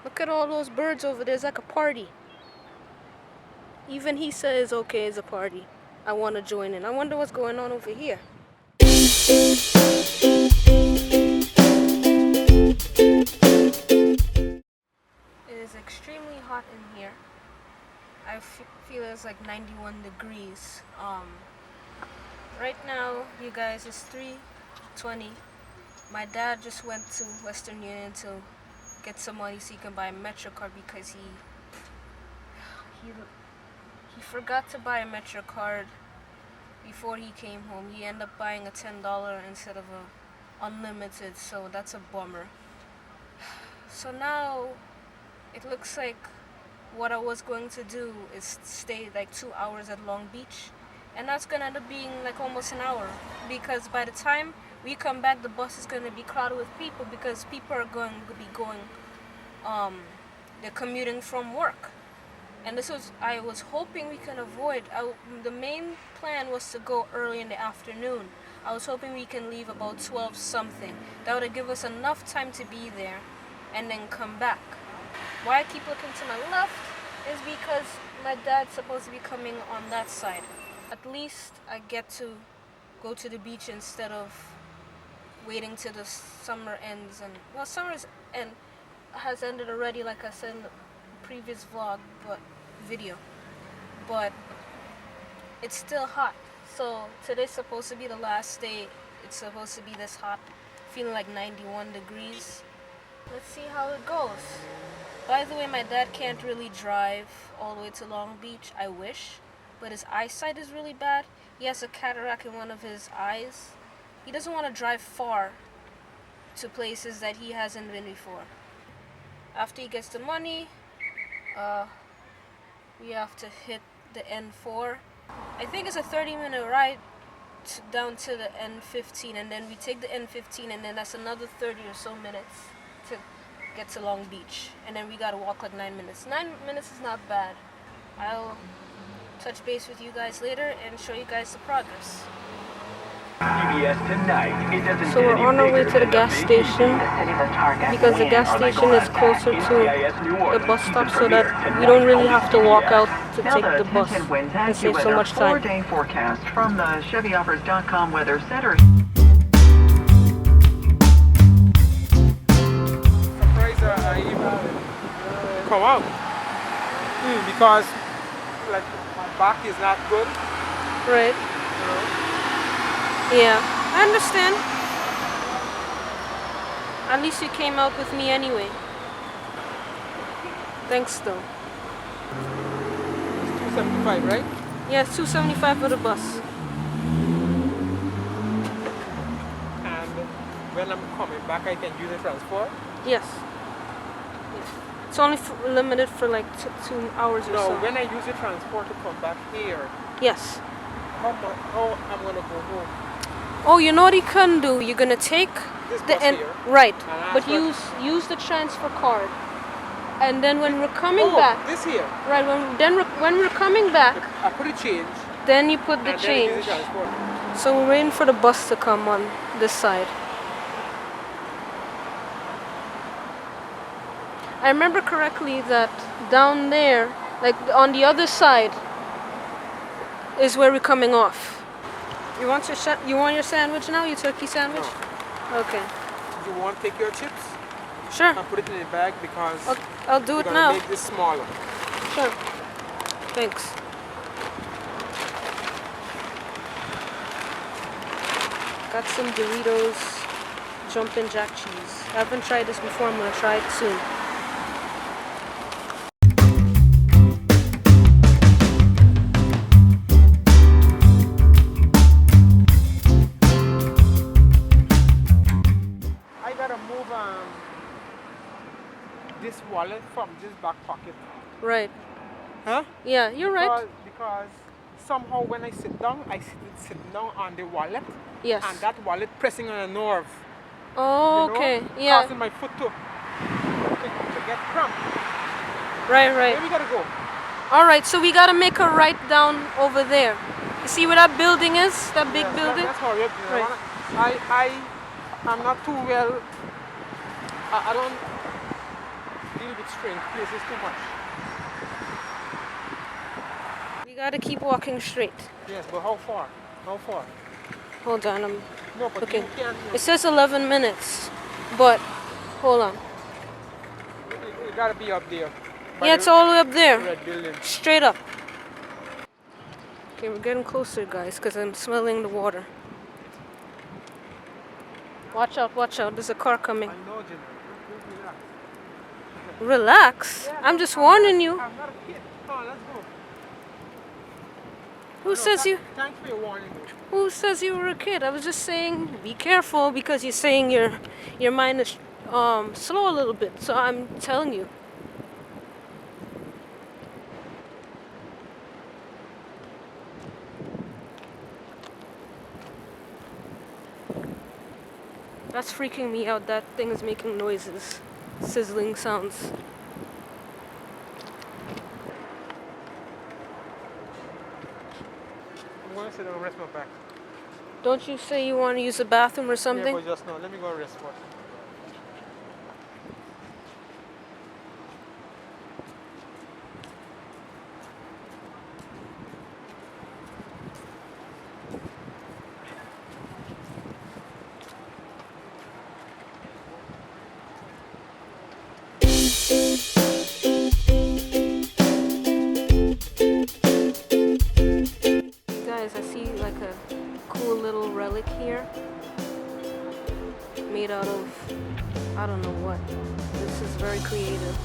Look at all those birds over there. It's like a party. Even he says, okay, it's a party. I want to join in. I wonder what's going on over here. It is extremely hot in here. I feel it's like 91 degrees. Right now, you guys, it's 3:20. My dad just went to Western Union to get some money so he can buy a Metro card because he forgot to buy a Metro card before he came home. He ended up buying a $10 instead of a unlimited, so that's a bummer. So now it looks like what I was going to do is stay like 2 hours at Long Beach, and that's gonna end up being like almost an hour, because by the time we come back the bus is gonna be crowded with people because people are going to be going they're commuting from work. And I was hoping we can avoid. The main plan was to go early in the afternoon. I was hoping we can leave about 12 something. That would give us enough time to be there and then come back. Why I keep looking to my left is because my dad's supposed to be coming on that side. At least I get to go to the beach instead of waiting till the summer ends. And well, summer's has ended already, like I said in the previous video, but it's still hot. So today's supposed to be the last day. It's supposed to be this hot, feeling like 91 degrees. Let's see how it goes. By the way, my dad can't really drive all the way to Long Beach. I wish, but his eyesight is really bad. He has a cataract in one of his eyes. He doesn't want to drive far to places that he hasn't been before. After he gets the money, we have to hit the N4. I think it's a 30-minute ride down to the N15, and then we take the N15, and then that's another 30 or so minutes to get to Long Beach, and then we gotta walk like 9 minutes. 9 minutes is not bad. I'll touch base with you guys later and show you guys the progress. So we're on our way to the gas station because the gas station is closer to the bus stop, so that we don't really have to walk out to take the bus and save so much time. 4-day forecast from the ChevyOffers.com Weather Center. Surprised I even come out because like my back is not good. Right. You know? Yeah, I understand. At least you came out with me anyway. Thanks though. It's 275, right? Yeah, it's $275 for the bus. And when I'm coming back, I can use the transport? Yes. It's only limited for like 2 hours or so. No, when I use the transport to come back here, Yes. how I'm going to go home? Oh, you know what you can do? You're gonna take This the bus here? right, And but after- use the transfer card, and then when we're coming back, this here. right? When we're coming back, I put a change. then you put the And then I use change. the transport. So we're waiting for the bus to come on this side. I remember correctly that down there, like on the other side, is where we're coming off. You want your sandwich now? Your turkey sandwich? No. Okay. You want to take your chips Sure. and put it in a bag because I'll do we're it gonna now. make this smaller. Sure. Thanks. Got some Doritos Jumpin' Jack Cheese. I haven't tried this before. I'm gonna try it soon. I gotta move this wallet from this back pocket. Right. Huh? Yeah, you're right. Because somehow when I sit down, I sit down on the wallet. Yes. And that wallet pressing on a nerve. Oh, you know, okay. Yeah. Causing my foot to get cramped. Right, Where right. we gotta go? All right, so we gotta make a right down over there. You see where that building is? That big building? That's how it is. Right. I'm not too well. I don't deal It's strange. Place is too much. We gotta keep walking straight. Yes, but how far? How far? Hold on, I'm No, but looking. you can't. It says 11 minutes, but hold on. You gotta be up there. By Yeah, the it's all the way up there. red building. Straight up. Okay, we're getting closer, guys, because I'm smelling the water. Watch out, watch out. There's a car coming. I know, Jenelle. Relax. Relax. I'm just warning you. I'm not a kid. Come on, let's go. Who says you? Thanks for your warning. Who says you were a kid? I was just saying be careful because you're saying your mind is slow a little bit. So I'm telling you. That's freaking me out. That thing is making noises, sizzling sounds. I'm going to sit down and rest my back. Don't you say you want to use the bathroom or something? Yeah, but just now. Let me go rest first. Guys, I see like a cool little relic here. Made out of, I don't know what. This is very creative.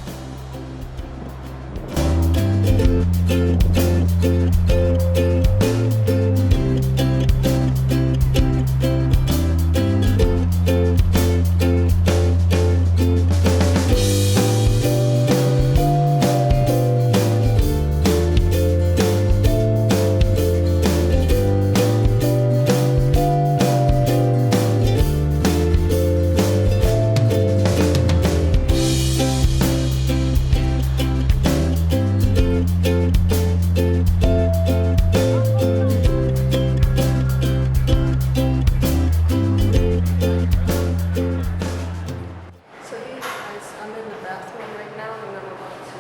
So hey guys, I'm in the bathroom right now and I'm about to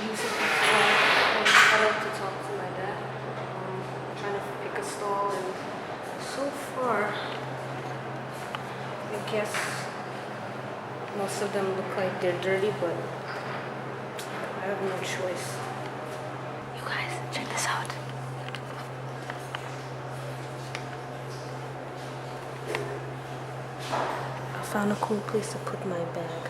use it before I head up to talk to my dad. I'm trying to pick a stall and so far, I guess most of them look like they're dirty, but I have no choice. You guys, check this out. I found a cool place to put my bag.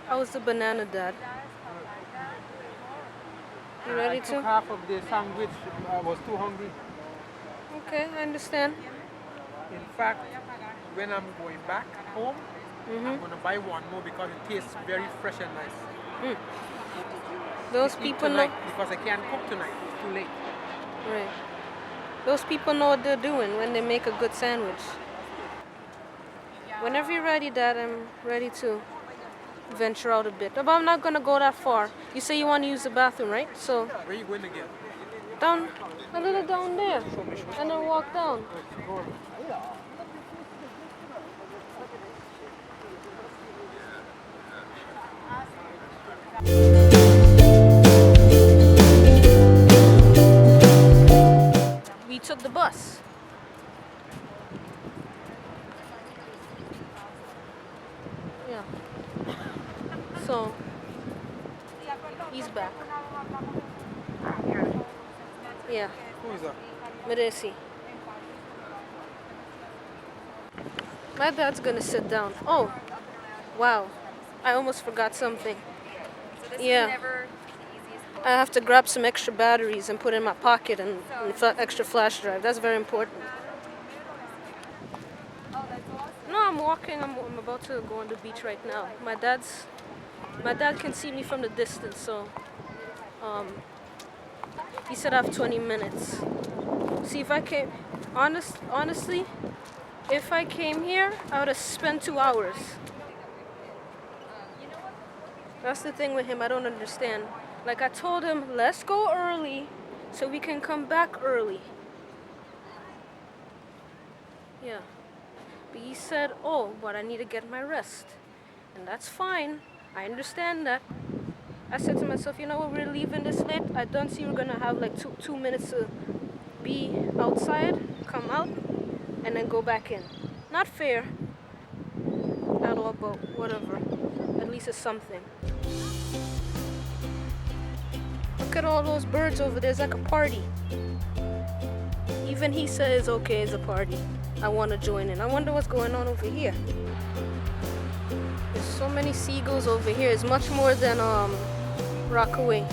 How's the banana, Dad? You ready I took to? half of the sandwich. I was too hungry. Okay, I understand. In fact, when I'm going back home, Mm-hmm. I'm going to buy one more because it tastes very fresh and nice. Those Eat people know. tonight because I can't cook tonight. It's too late. Right. Those people know what they're doing when they make a good sandwich. Whenever you're ready, Dad, I'm ready to venture out a bit. But I'm not gonna go that far. You say you want to use the bathroom, right? So Where are you going again? down, a little down there, and then walk down. We took the bus. Yeah. So he's back. Yeah, Who is that? Meresi. My dad's gonna sit down. Oh, wow. I almost forgot something. Yeah. I have to grab some extra batteries and put in my pocket and extra flash drive. That's very important. No, I'm walking. I'm about to go on the beach right now. My dad can see me from the distance, so he said I have 20 minutes. See if I can. Honestly, If I came here, I would have spent 2 hours. That's the thing with him, I don't understand. Like I told him, let's go early so we can come back early. Yeah. But he said, oh, but I need to get my rest. And that's fine. I understand that. I said to myself, you know what, we're leaving this late. I don't see we're gonna have like two minutes to be outside, come out, and then go back in. Not fair at all, but whatever. At least it's something. Look at all those birds over there. It's like a party. Even he says, okay, it's a party. I want to join in. I wonder what's going on over here. There's so many seagulls over here. It's much more than Rockaway.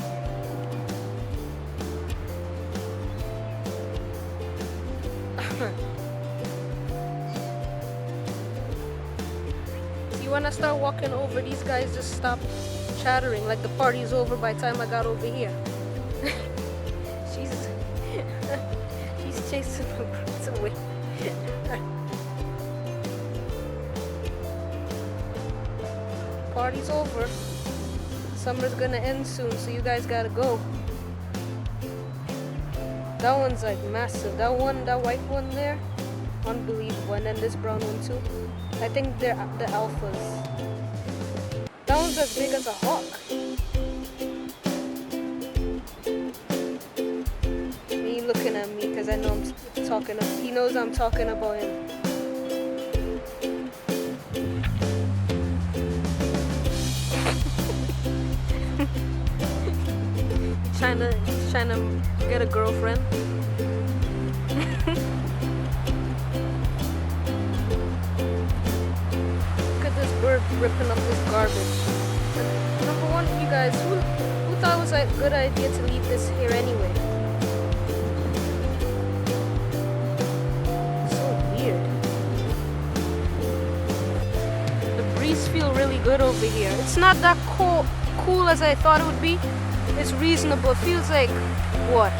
See, when I start walking over, these guys just stop chattering like the party's over by the time I got over here. she's chasing the birds away. Party's over. Summer's gonna end soon, so you guys gotta go. That one's like massive. That white one there, unbelievable. And then this brown one too. I think they're the alphas. That one's as big as a hawk. He looking at me because I know I'm talking. He knows I'm talking about him. He's trying to get a girlfriend. Look at this bird ripping up this garbage. And number one, you guys, who thought it was a good idea to leave this here anyway? So weird. The breeze feels really good over here. It's not that cool as I thought it would be. It's reasonable. It feels like, what,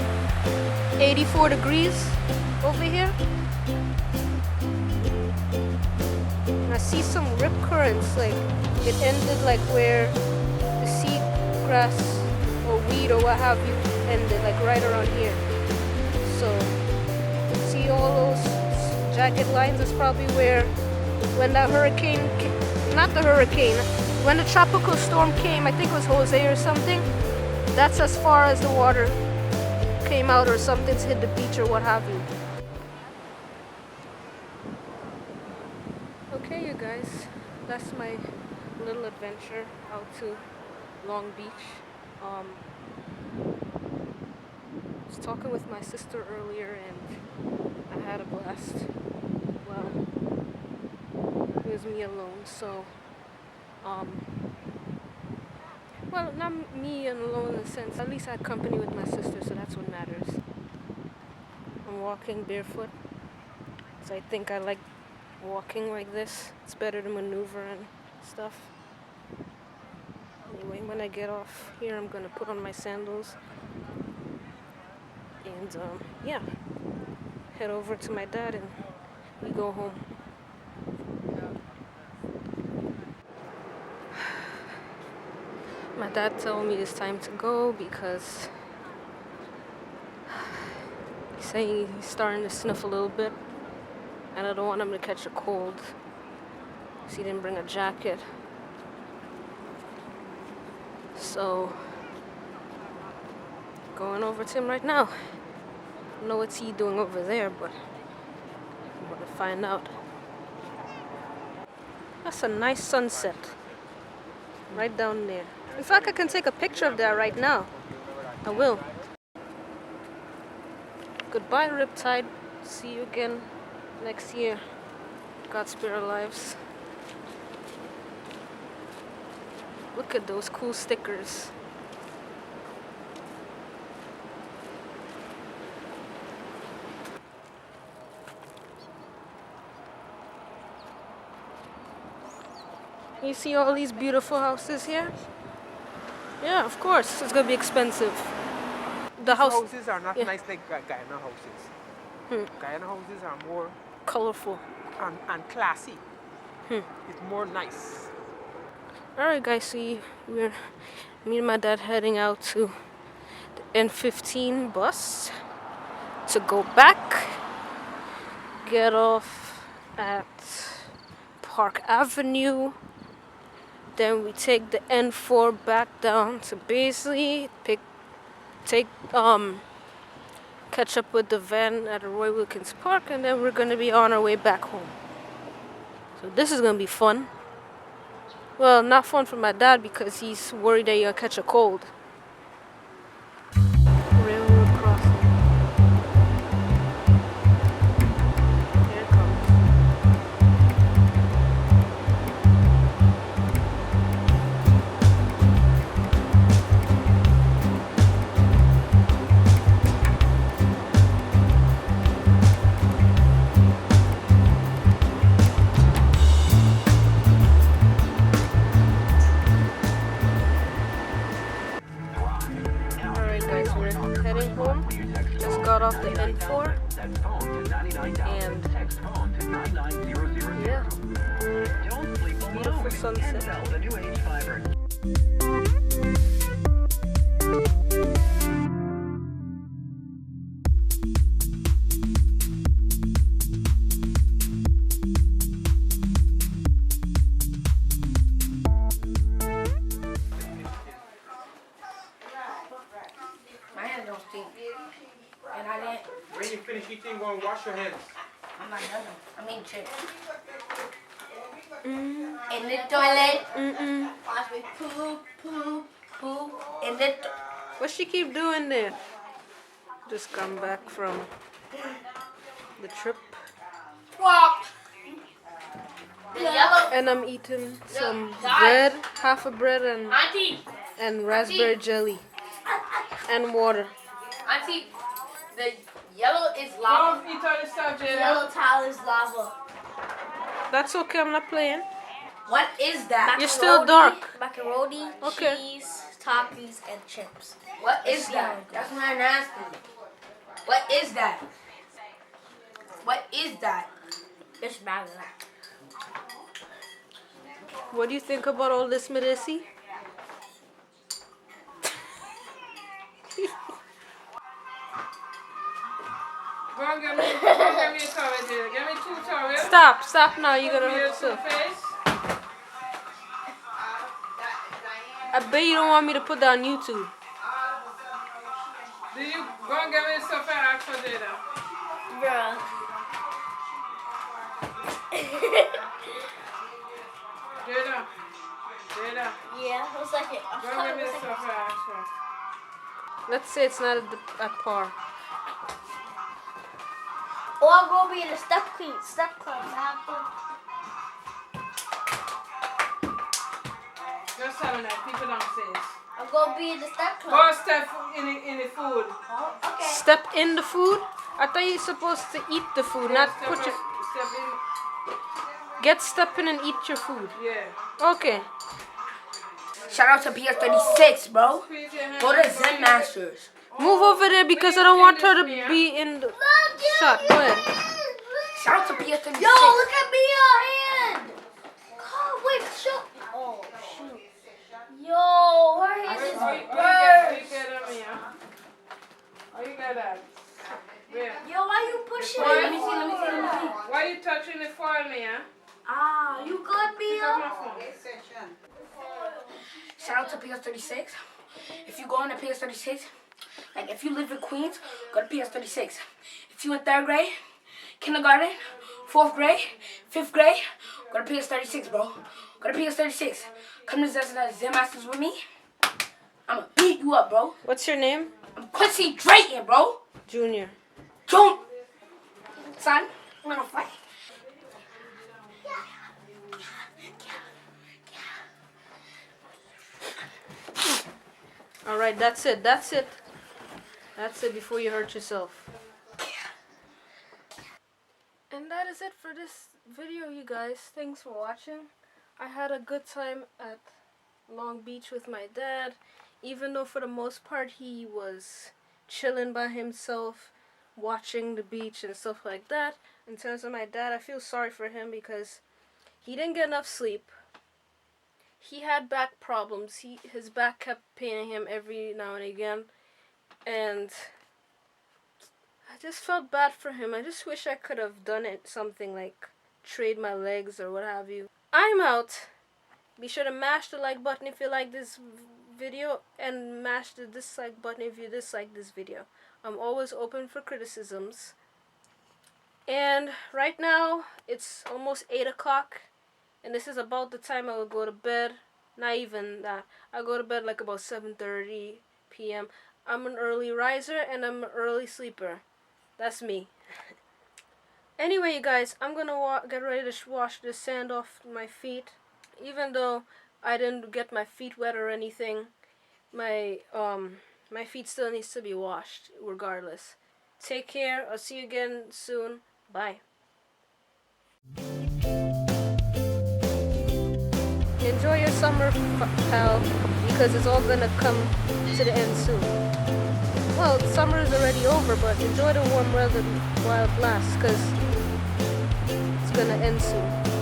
84 degrees over here? And I see some rip currents, like it ended like where the seagrass or weed or what have you ended, like right around here. So, see all those jagged lines? That's probably where, when that hurricane, not the hurricane, when the tropical storm came, I think it was Jose or something, that's as far as the water came out or something's hit the beach or what have you. Okay, you guys, that's my little adventure out to Long Beach. I was talking with my sister earlier and I had a blast. Well, it was me alone, so well, not me alone in a sense. At least I had company with my sister, so that's what matters. I'm walking barefoot, so I think I like walking like this. It's better to maneuver and stuff. Anyway, when I get off here, I'm gonna put on my sandals and yeah, head over to my dad and we go home. My dad told me it's time to go because he's saying he's starting to sniff a little bit and I don't want him to catch a cold. So he didn't bring a jacket. So, going over to him right now. I don't know what's he doing over there, but I'm gonna find out. That's a nice sunset. Right down there. In fact, I can take a picture of that right now. I will. Goodbye, Riptide. See you again next year. God spare our lives. Look at those cool stickers. You see all these beautiful houses here? Yeah, of course. It's gonna be expensive. The houses are not yeah. nice like Guyana houses. Guyana houses are more colorful. and classy. It's more nice. Alright guys, see, me and my dad heading out to the N15 bus to go back, get off at Park Avenue, then we take the N4 back down to Baisley, catch up with the van at Roy Wilkins Park, and then we're gonna be on our way back home. So this is gonna be fun. Well, not fun for my dad because he's worried that he'll catch a cold. Railroad crossing. Here it comes. Alright guys, we're heading home. Just got off the N4. And yeah, beautiful sunset. My hands don't stink. And I didn't. When you finish eating, go and wash your hands. I'm not done. I mean chips. In the toilet. Watch me poop, poop, poop. In the What she keep doing there? Just come back from the trip. walk. The yellow. And I'm eating some bread, half a bread Auntie. and raspberry jelly. And water. Auntie. The yellow is lava. Don't eat all this stuff, The Jada. yellow tile is lava. That's okay, I'm not playing. What is that? You're still dark. Macaroni, Okay. cheese, Takis, and chips. What is that? That's what I'm asking. What is that? What is that? It's bad. What do you think about all this, Medici? Go and get me a towel, Jada. Get me 2 towels. Stop now, you gotta hurt Your yourself. face. I bet you don't want me to put that on YouTube. Do you go and get me stuff and ask for Jada? Bruh. Jada. Jada. Yeah, 1 second. I'm Go and get me the stuff and ask for. Let's say it's not at par. Or I'm gonna be in the step club. I have to. Just tell them that. People downstairs. I'm gonna be in the step club. Go step in the food. Oh, okay. Step in the food? I thought you're supposed to eat the food, not put your... Step in. Get step in and eat your food. Yeah. Okay. Shout out to PS36, bro. Squeeze your hand. Go to Zen Masters. Move over there because I don't want her to be in the shot. Go ahead. Shout out to PS36. Yo, look at me, your hand. God, wait, shoot. Oh, shoot. Yo, her hand is Where you burst. get them here? How you get that? Where? Yo, why you pushing Why? it? Let me see. Why you touching the foil, Mia? Ah, you good, Pick up Mia? my phone. Shout out to PS36. If you go on the PS36, like if you live in Queens, go to PS36. If you in 3rd grade, kindergarten, 4th grade, 5th grade, go to PS36, bro. Go to PS36. Come to Zen Masters with me. I'ma beat you up, bro. What's your name? I'm Quincy Drayton, bro. Junior. Don't. Son, I'm gonna fight. Alright, that's it. That's it. That's it before you hurt yourself. And that is it for this video, you guys. Thanks for watching. I had a good time at Long Beach with my dad. Even though for the most part he was chilling by himself, watching the beach and stuff like that. in terms of my dad, I feel sorry for him because he didn't get enough sleep. He had back problems. His back kept paining him every now and again. And I just felt bad for him. I just wish I could have done something like trade my legs or what have you. I'm out. Be sure to mash the like button if you like this video, and mash the dislike button if you dislike this video. I'm always open for criticisms. And right now it's almost 8 o'clock, and this is about the time I will go to bed. Not even that. I go to bed like about 7:30 p.m. I'm an early riser and I'm an early sleeper. That's me. Anyway, you guys, I'm gonna get ready to wash the sand off my feet. Even though I didn't get my feet wet or anything, my feet still needs to be washed regardless. Take care. I'll see you again soon. Bye. Enjoy your summer, pal, because it's all gonna come to the end soon. Well, summer is already over, but enjoy the warm weather while it lasts, because it's gonna end soon.